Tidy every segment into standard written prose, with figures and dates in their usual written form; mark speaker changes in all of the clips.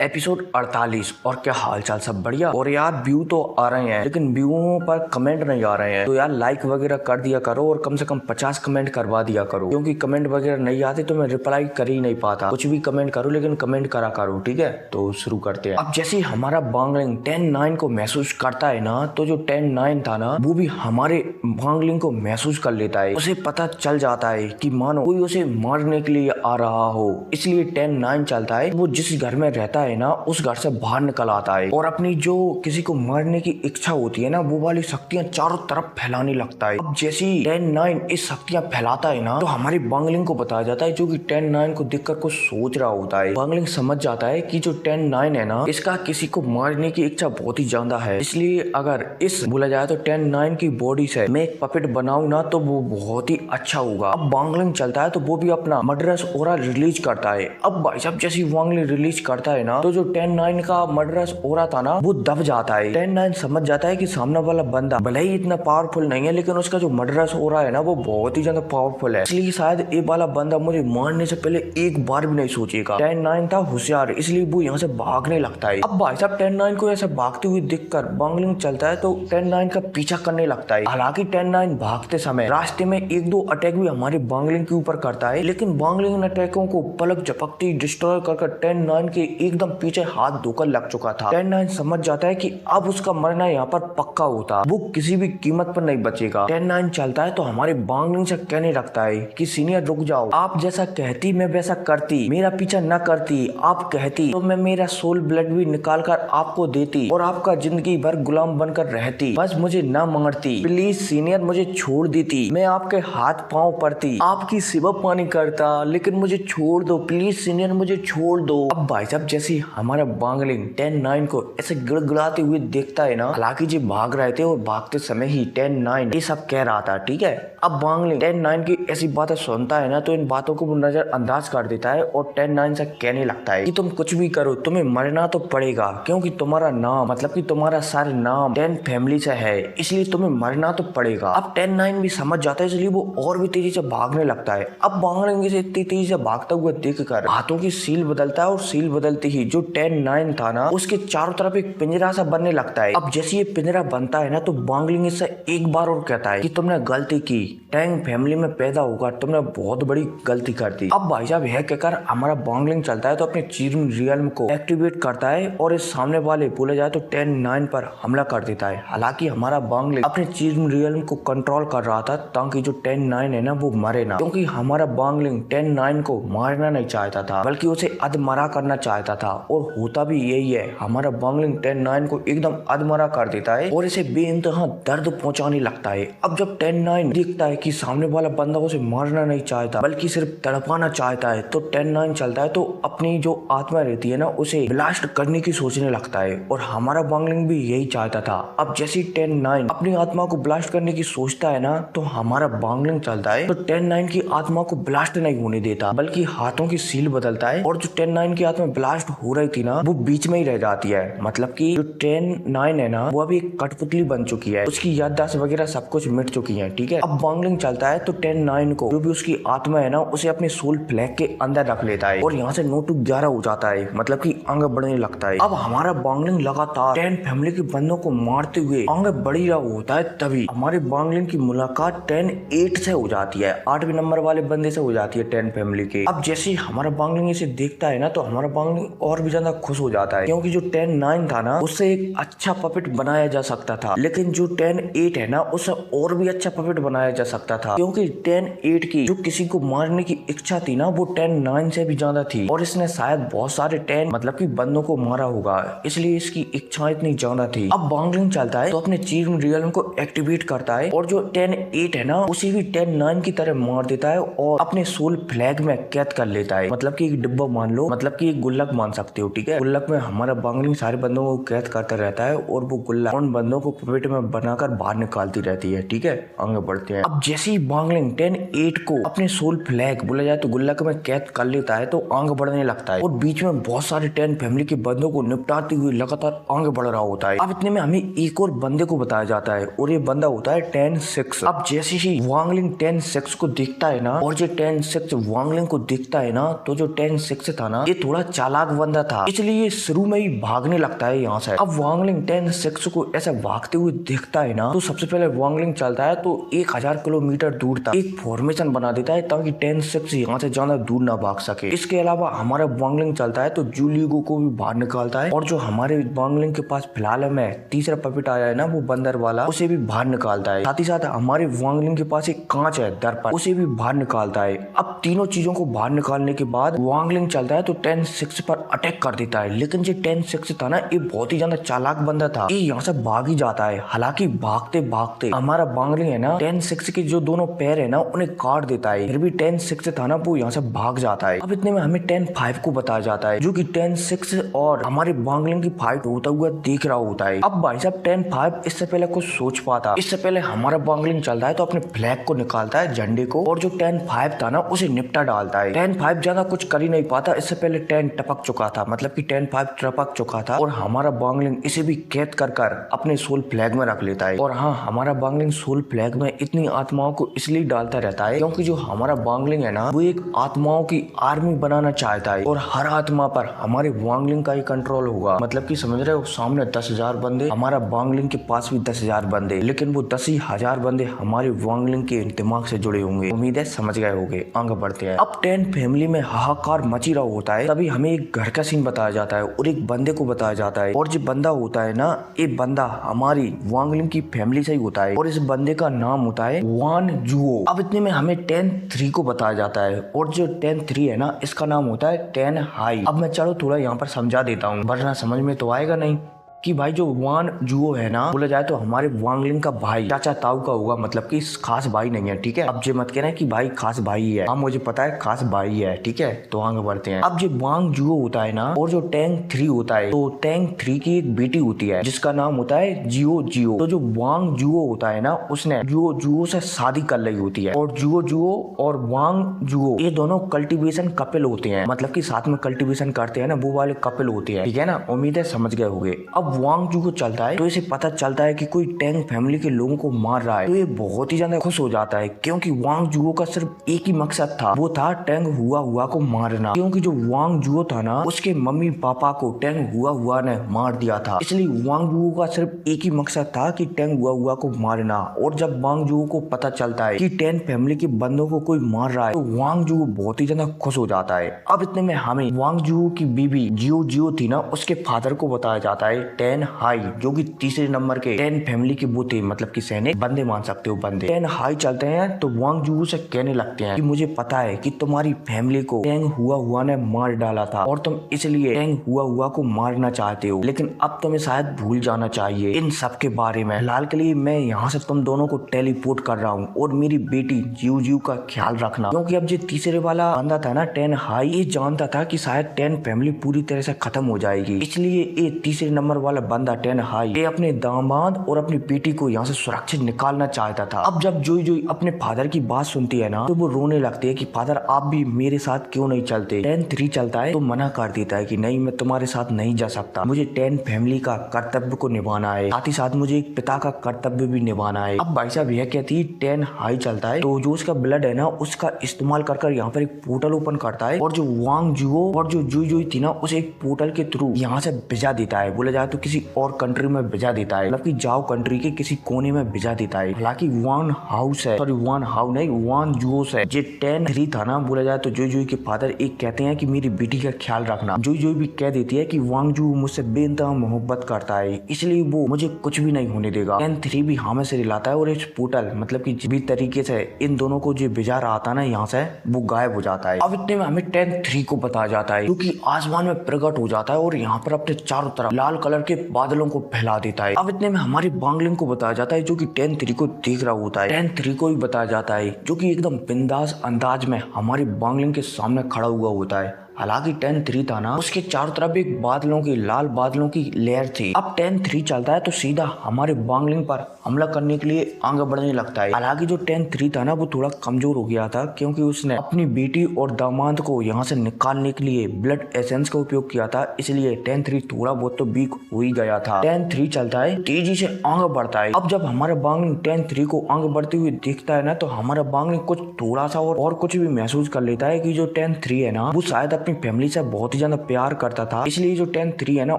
Speaker 1: Episode 48। और क्या हाल चाल, सब बढ़िया। और यार व्यू तो आ रहे हैं लेकिन व्यूओं पर कमेंट नहीं आ रहे हैं, तो यार लाइक वगैरह कर दिया करो और कम से कम 50 कमेंट करवा दिया करो, क्योंकि कमेंट वगैरह नहीं आते तो मैं रिप्लाई कर ही नहीं पाता। कुछ भी कमेंट करो लेकिन कमेंट करा करो, ठीक है। तो शुरू करते हैं। अब जैसे हमारा बांगलिंग 10-9 को महसूस करता है ना, तो जो 10-9 था ना वो भी हमारे बांगलिंग को महसूस कर लेता है। उसे पता चल जाता है कि मानो कोई उसे मारने के लिए आ रहा हो, इसलिए 10-9 चलता है। वो जिस घर में रहता है ना उस घर से बाहर निकल आता है और अपनी जो किसी को मारने की इच्छा होती है ना वो वाली शक्तियां चारों तरफ फैलाने लगता है। अब जैसे 10-9 इस शक्तियां फैलाता है ना, तो हमारी बांगलिंग को बताया जाता है, जो कि 10-9 को देखकर कुछ सोच रहा होता है। बांगलिंग समझ जाता है कि जो 10-9 है ना, इसका किसी को मारने की इच्छा बहुत ही ज्यादा है, इसलिए अगर इस बोला जाए तो 10-9 की बॉडी से मैं एक पपेट बनाऊं ना तो वो बहुत ही अच्छा होगा। अब बांगलिंग चलता है तो वो भी अपना मर्डरस ऑरा रिलीज करता है। अब भाई साहब जैसे बांगलिंग रिलीज करता है ना, तो जो 10-9 का मर्डरस ऑरा था ना वो दब जाता है। 10-9 समझ जाता है कि सामने वाला बंदा भले ही इतना पावरफुल नहीं है, लेकिन उसका जो मर्डरस ऑरा है ना वो बहुत ही ज्यादा पावरफुल है, इसलिए शायद ये वाला बंदा मुझे मारने से पहले एक बार भी नहीं सोचेगा। 10-9 था होशियार, इसलिए वो यहाँ से भागने लगता है। अब भाई साहब 10-9 को ऐसे भागते हुए देखकर बांगलिंग चलता है तो 10-9 का पीछा करने लगता है। हालांकि 10-9 भागते समय रास्ते में एक दो अटैक भी हमारे बांगलिंग के ऊपर करता है, लेकिन बांगलिंग अटैकों को पलक झपकती डिस्ट्रॉय कर 10-9 के एकदम पीछे हाथ धोकर लग चुका था। 10-9 समझ जाता है कि अब उसका मरना यहाँ पर पक्का होता, वो किसी भी कीमत पर नहीं बचेगा। 10-9 चलता है तो हमारे बांगलिंग से कहने लगता है कि सीनियर रुक जाओ, आप जैसा कहती मैं वैसा करती, मेरा पीछा न करती, आप कहती तो मैं मेरा सोल ब्लड भी निकाल कर आपको देती और आपका जिंदगी भर गुलाम बनकर रहती, बस मुझे न मारती। प्लीज सीनियर मुझे छोड़ देती, मैं आपके हाथ पाँव पड़ती, आपकी सेवा पानी करता, लेकिन मुझे छोड़ दो प्लीज सीनियर, मुझे छोड़ दो। अब भाई साहब जैसे हमारा बांगलिंग 10-9 को ऐसे गिड़गिड़ाते हुए देखता है ना, हालांकि जी भाग रहे थे और भागते समय ही 10-9 ये सब कह रहा था, ठीक है। अब बांगलिंग 10-9 की ऐसी बातें सुनता है ना तो इन बातों को वो नजरअंदाज कर देता है और 10-9 से कहने लगता है कि तुम कुछ भी करो तुम्हें मरना तो पड़ेगा, क्योंकि तुम्हारा नाम मतलब कि तुम्हारा सारे नाम 10 फैमिली से है, इसलिए तुम्हें मरना तो पड़ेगा। अब 10-9 भी समझ जाता है, इसलिए वो और भी तेजी से भागने लगता है। अब बांगलिंग से इतनी तेजी से भागता हुआ देखकर हाथों की सील बदलता है और सील बदलते ही जो 10-9 था ना उसके चारों तरफ एक पिंजरा सा बनने लगता है। अब जैसे ये पिंजरा बनता है ना तो बांगलिंग इससे एक बार और कहता है कि तुमने गलती की, टैंग फैमिली में पैदा होकर तुमने बहुत बड़ी गलती कर दी। अब भाई साहब यह कहकर हमारा बांगलिंग चलता है तो अपने चीरन रियल्म को एक्टिवेट करता है और इस सामने वाले बोले जाए तो 10-9 पर हमला कर देता है। हालांकि हमारा बांगलिंग अपने चीरन रियल्म को कंट्रोल कर रहा था ताकि जो 10-9 है ना वो मरे ना, क्योंकि हमारा बांगलिंग 10-9 को मारना नहीं चाहता था बल्कि उसे अधमरा करना चाहता था, और होता भी यही है। हमारा बांगलिंग 10-9 को एकदम अधमरा कर देता है और इसे बेइंतहा दर्द पहुंचाने लगता है। अब जब 10-9 देखता है कि सामने वाला बंदा उसे मारना नहीं चाहता बल्कि सिर्फ तड़पाना चाहता है, तो 10-9 चलता है तो अपनी जो आत्मा रहती है ना उसे ब्लास्ट करने की सोचने लगता है, और हमारा बांगलिंग भी यही चाहता था। अब जैसे 10-9 अपनी आत्मा को ब्लास्ट करने की सोचता है ना तो हमारा बांगलिंग चलता है तो 10-9 की आत्मा को ब्लास्ट नहीं होने देता बल्कि हाथों की सील बदलता है, और जो 10-9 की आत्मा ब्लास्ट हो रही थी ना वो बीच में ही रह जाती है। मतलब कि जो 10-9 है ना वो अभी एक कठपुतली बन चुकी है, उसकी याददाश्त वगैरह सब कुछ मिट चुकी है, ठीक है। अब बांगलिंग चलता है तो 10-9 को जो भी उसकी आत्मा है ना उसे अपने सोल फ्लैग के अंदर रख लेता है और यहाँ से 9-11 हो जाता है, मतलब कि आगे बढ़ने लगता है। अब हमारा बांगलिंग लगातार 10 फैमिली के बंदों को मारते हुए आगे बढ़ ही रहा होता है, तभी हमारे बांगलिंग की मुलाकात 10-8 से हो जाती है, 8वें नंबर वाले बंदे से हो जाती है 10 फैमिली के। अब जैसे हमारा बांगलिंग इसे देखता है ना तो हमारा बांगलिंग और भी ज्यादा खुश हो जाता है, क्योंकि जो 10-9 था ना उससे एक अच्छा पपेट बनाया जा सकता था, लेकिन जो 10-8 है ना उससे और भी अच्छा पपेट बनाया जा सकता था, क्योंकि 10-8 की जो किसी को मारने की इच्छा थी ना वो 10-9 से भी ज्यादा थी, और इसने शायद बहुत सारे 10 मतलब कि बंदों को मारा होगा, इसलिए इसकी इच्छा इतनी ज्यादा थी। अब बांगलिंग चलता है तो अपने चीरन रियल्म को एक्टिवेट करता है और जो 10-8 है ना उसे भी 10-9 की तरह मार देता है और अपने सोल फ्लैग में कैद कर लेता है, मतलब कि एक डिब्बा मान लो, मतलब कि एक गुल्लक मान सकते हो, ठीक है। गुल्लक में हमारा बांगलिंग सारे बंदों को कैद करता रहता है और वो गुल्लक उन बंदों को पपेट में बनाकर बाहर निकालती रहती है, ठीक है। आगे बढ़ते हैं। अब जैसे ही बांगलिंग 10-8 को अपने सोल फ्लैग बोला जाए तो गुल्लक में कैद कर लेता है तो आगे बढ़ने लगता है और बीच में बहुत सारे 10 फैमिली के बंदों को निपटाते हुए लगातार आगे बढ़ रहा होता है। अब इतने में हमें एक और बंदे को बताया जाता है और ये बंदा होता है 10-6। अब जैसे ही वांगलिंग 10-6 को देखता है ना और जो 10-6 वांगलिंग को देखता है ना तो जो 10-6 था ना ये थोड़ा चालाक बंदा बंदा था, इसलिए शुरू में ही भागने लगता है यहाँ से। अब वांगलिंग 10-6 को ऐसे भागते हुए देखता है ना, तो सबसे पहले वांगलिंग चलता है तो 1000 किलोमीटर दूर तक एक फॉर्मेशन बना देता है ताकि 10-6 यहाँ से ज्यादा दूर ना भाग सके। इसके अलावा हमारा वांगलिंग चलता है तो जूलिगो को भी बाहर निकालता है, और जो हमारे वांगलिंग के पास फिलहाल में तीसरा पपेट आया है ना, वो बंदर वाला, उसे भी बाहर निकालता है। साथ ही साथ हमारे वांगलिंग के पास एक कांच है दर्पण, उसे भी बाहर निकालता है। अब तीनों चीजों को बाहर निकालने के बाद वांगलिंग चलता है तो 10-6 पर अटैक कर देता है। लेकिन जो 10-6 था ना, ये बहुत ही ज्यादा चालाक बंदा था, ये यहाँ से भाग ही जाता है। हालांकि भागते भागते हमारा वांगलिंग है ना 10-6 के जो दोनों पैर है ना उन्हें काट देता है, फिर भी 10-6 था ना वो यहाँ से भाग जाता है। अब इतने में हमें 10-5 को बताया जाता है, जो कि 10-6 और हमारे वांगलिंग की फाइट होता हुआ देख रहा होता है। अब भाई साहब 10-5 इससे पहले कुछ सोच पाता, इससे पहले हमारा वांगलिंग चलता है तो अपने फ्लैग को निकालता है, झंडे को, और जो 10-5 था ना उसे निपटा डालता है। 10-5 ज्यादा कुछ कर ही नहीं पाता, इससे पहले 10 टपक चुका था, मतलब कि 10-5 टपक चुका था, और हमारा वांगलिंग इसे भी कैद कर अपने सोल फ्लैग में रख लेता है। और हाँ, हमारा वांगलिंग सोल फ्लैग में इतनी आत्माओं को इसलिए डालता रहता है क्योंकि जो हमारा वांगलिंग है ना, वो एक आत्माओं की आर्मी बनाना चाहता है, और हर आत्मा पर हमारे वांगलिंग का ही कंट्रोल होगा। मतलब कि समझ रहे हो, सामने 10,000 बंदे, हमारा वांगलिंग के पास भी 10,000 बंदे, लेकिन वो 10,000 बंदे हमारे वांगलिंग के दिमाग से जुड़े होंगे। उम्मीद है समझ गए होंगे। आगे बढ़ते हैं। अब 10 फैमिली में हाहाकार मची रहा होता है, तभी हमें एक घर का सीन बताया जाता है और एक बंदे को बताया जाता है, और जो बंदा होता है ना, ये बंदा हमारी वांगलिंग की फैमिली से ही होता है, और इस बंदे का नाम होता है वान जुओ। अब इतने में हमें 10-3 को बताया जाता है, और जो 10-3 है ना, इसका नाम होता है 10 हाई। अब मैं चलो थोड़ा यहाँ पर समझा देता हूँ, वरना समझ में तो आएगा नहीं कि भाई जो वान जुओ है ना, बोला जाए तो हमारे वांगलिंग का भाई चाचा ताऊ का होगा, मतलब कि खास भाई नहीं है, ठीक है। अब जो मत कहना कि भाई खास भाई है, हाँ मुझे पता है खास भाई है, ठीक है। तो आगे बढ़ते हैं। अब जो वांग जुओ होता है ना, और जो टैंक 3 होता है, तो टैंक 3 की एक बेटी होती है जिसका नाम होता है जियो जियो। तो जो वांग जुओ होता है ना, उसने जुओ जुओ से शादी कर ली होती है, और जुओ जुओ और वांग जुओ ये दोनों कल्टीवेशन कपिल होते हैं, मतलब कि साथ में कल्टीवेशन करते हैं ना, वो वाले कपिल होते हैं, ठीक है ना। उम्मीद है समझ गए होंगे। अब वांग जुओ चलता है तो इसे पता चलता है कि कोई टैंक फैमिली के लोगों को मार रहा है, तो ये बहुत ही ज्यादा खुश हो जाता है, क्योंकि वांग जुओ का सिर्फ एक ही मकसद था, वो था टैंक हुआ को मारना। क्योंकि जो वांग जुओ था ना, उसके मम्मी पापा को टैंक हुआ ने मार दिया था, इसलिए वांग जुओ का सिर्फ एक ही मकसद था कि टैंक हुआ को मारना। और जब वांग जुओ को पता चलता है कि टैंक फैमिली के बंदों को कोई मार रहा है, तो वांग जुओ बहुत ही ज्यादा खुश हो जाता है। अब इतने में हमें वांग जुओ की बीबी जियो जियो थी ना, उसके फादर को बताया जाता है 10 हाई, जो कि तीसरे नंबर के 10 फैमिली के वो थे, मतलब कि सैनिक, बंदे मान सकते हो बंदे। 10 हाई चलते हैं तो वांग जुओ से कहने लगते हैं कि मुझे पता है कि तुम्हारी फैमिली को टैंक हुआ ने मार डाला था, और तुम इसलिए टैंक हुआ को मारना चाहते हो, लेकिन अब तुम्हें शायद भूल जाना चाहिए इन सब के बारे में। फिलहाल के लिए मैं यहाँ से तुम दोनों को टेलीपोर्ट कर रहा हूँ, और मेरी बेटी जियो जियो का ख्याल रखना। क्योंकि अब जो तीसरे वाला बंदा था ना 10 हाई, ये जानता था कि शायद 10 फैमिली पूरी तरह से खत्म हो जाएगी, इसलिए ये तीसरे नंबर वाला बंदा 10 हाई ये अपने दामाद और अपनी बेटी को यहाँ से सुरक्षित निकालना चाहता था। अब जब जोई जोई अपने फादर की बात सुनती है ना, तो वो रोने लगती है कि फादर आप भी मेरे साथ क्यों नहीं चलते। 10-3 चलता है तो मना कर देता है कि नहीं, मैं तुम्हारे साथ नहीं जा सकता, मुझे 10 फैमिली का कर्तव्य को निभाना है, साथ ही साथ मुझे एक पिता का कर्तव्य भी निभाना है। अब भाई साहब यह कहती है 10 हाई चलता है तो जो उसका ब्लड है ना, उसका इस्तेमाल कर यहाँ पर एक पोर्टल ओपन करता है, और जो वांग जुओ और जो जुई जुई थी ना, उसे एक पोर्टल के थ्रू यहाँ से भेजा देता है, बोला जाए तो किसी और कंट्री में भेजा देता है, मतलब कि जाओ कंट्री के किसी कोने में भेजा देता है। हालांकि वान हाउस है, सॉरी वान हाउ नहीं, वान जुओस है। जे 10-3 था ना, बोला जाए तो जोई जोई के फादर एक कहते हैं कि मेरी बेटी का ख्याल रखना। जोई जोई भी कह देती है कि वांग जू मुझसे बेइंतहा मोहब्बत करता है, इसलिए वो मुझे कुछ भी नहीं होने देगा। 10-3 भी हमें से रिलाता है, और इस पोर्टल मतलब कि जिस भी तरीके से इन दोनों को जो भेजा रहा था ना यहाँ से, वो गायब हो जाता है। अब इतने में हमें 10-3 को बताया जाता है, क्योंकि आसमान में प्रकट हो जाता है और यहाँ पर अपने चारों तरफ लाल कलर के बादलों को फैला देता है। अब इतने में हमारी वांगलिंग को बताया जाता है, जो कि 10-3 को देख रहा होता है। 10-3 को ही बताया जाता है, जो कि एकदम बिंदास अंदाज में हमारी वांगलिंग के सामने खड़ा हुआ होता है। हालांकि 10-3 था ना, उसके चारों तरफ एक बादलों की, लाल बादलों की लेयर थी। अब 10-3 चलता है तो सीधा हमारे वांगलिंग पर हमला करने के लिए आगे बढ़ने लगता है। हालांकि जो 10-3 था ना, वो थोड़ा कमजोर हो गया था, क्योंकि उसने अपनी बेटी और दामाद को यहाँ से निकालने के लिए ब्लड एसेंस का उपयोग किया था, इसलिए 10-3 थोड़ा बहुत तो वीक हो ही गया था। 10-3 चलता है, तेजी से आगे बढ़ता है। अब जब हमारा वांगलिंग 10-3 को आगे बढ़ते हुए देखता है ना, तो हमारा वांगलिंग कुछ थोड़ा सा और कुछ भी महसूस कर लेता है कि जो 10-3 है ना, वो शायद अपनी अपनी फैमिली से बहुत ही ज्यादा प्यार करता था, इसलिए जो टैंक 3 है ना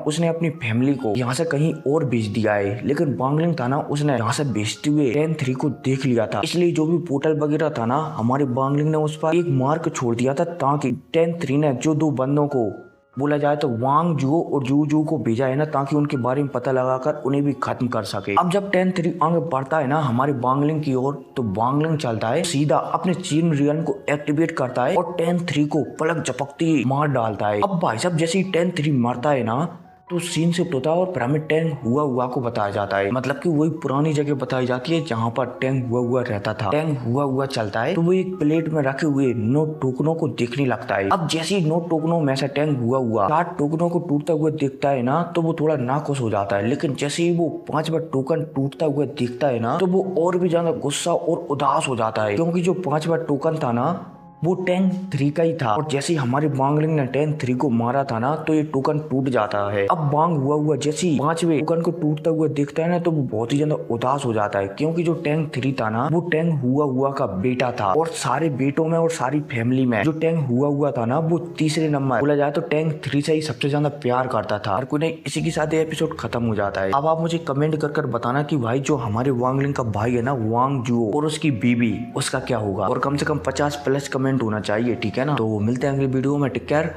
Speaker 1: उसने अपनी फैमिली को यहाँ से कहीं और भेज दिया है। लेकिन वांगलिंग था ना उसने यहाँ से भेजते हुए टैंक 3 को देख लिया था, इसलिए जो भी पोर्टल वगैरह था ना हमारे वांगलिंग ने उस पर एक मार्क छोड़ दिया था, ताकि टैंक 3 ने जो 2 बंदों को बोला जाए तो वांग जुओ और जू को भेजा है ना, ताकि उनके बारे में पता लगाकर उन्हें भी खत्म कर सके। अब जब टैंक 3 आगे बढ़ता है ना हमारे वांगलिंग की ओर, तो वांगलिंग चलता है सीधा अपने चीन रियन को एक्टिवेट करता है और टैंक 3 को पलक झपकती मार डालता है। अब भाई साहब जैसे ही टैंक 3 मरता है ना तो सीन शिफ्ट होता है और फिर हमें टैंक हुआ को बताया जाता है, मतलब कि वही पुरानी जगह बताई जाती है जहाँ पर टैंक हुआ रहता था। टैंक हुआ चलता है तो वो एक प्लेट में रखे हुए 9 टोकनों को देखने लगता है। अब जैसे ही 9 टोकनों में से टैंक हुआ 7 टोकनों को टूटता हुआ देखता है ना, तो वो थोड़ा नाखुश हो जाता है। लेकिन जैसे ही वो 5वां टोकन टूटता हुआ देखता है ना, तो वो और भी ज्यादा गुस्सा और उदास हो जाता है, क्योंकि जो 5वां टोकन था ना वो टैंक 3 का ही था। और जैसे ही हमारे वांगलिंग ने टैंक 3 को मारा था ना, तो ये टोकन टूट जाता है। अब वांग हुआ जैसे ही 5वें टोकन को टूटता हुआ देखता है ना, तो वो बहुत ही ज्यादा उदास हो जाता है, क्योंकि जो टैंक 3 था ना वो टैंक हुआ का बेटा था। और सारे बेटों में और सारी फैमिली में जो टैंक हुआ था ना वो तीसरे नंबर, बोला जाए तो टैंक 3 से ही सबसे ज्यादा प्यार करता था। और कोई नहीं, इसी के साथ एपिसोड खत्म हो जाता है। अब आप मुझे कमेंट कर बताना कि भाई जो हमारे वांगलिंग का भाई है ना वांग जुओ और उसकी बीबी, उसका क्या होगा। और कम से कम 50+ कमेंट होना चाहिए, ठीक है ना। तो मिलते हैं अगली वीडियो में, टेक केयर।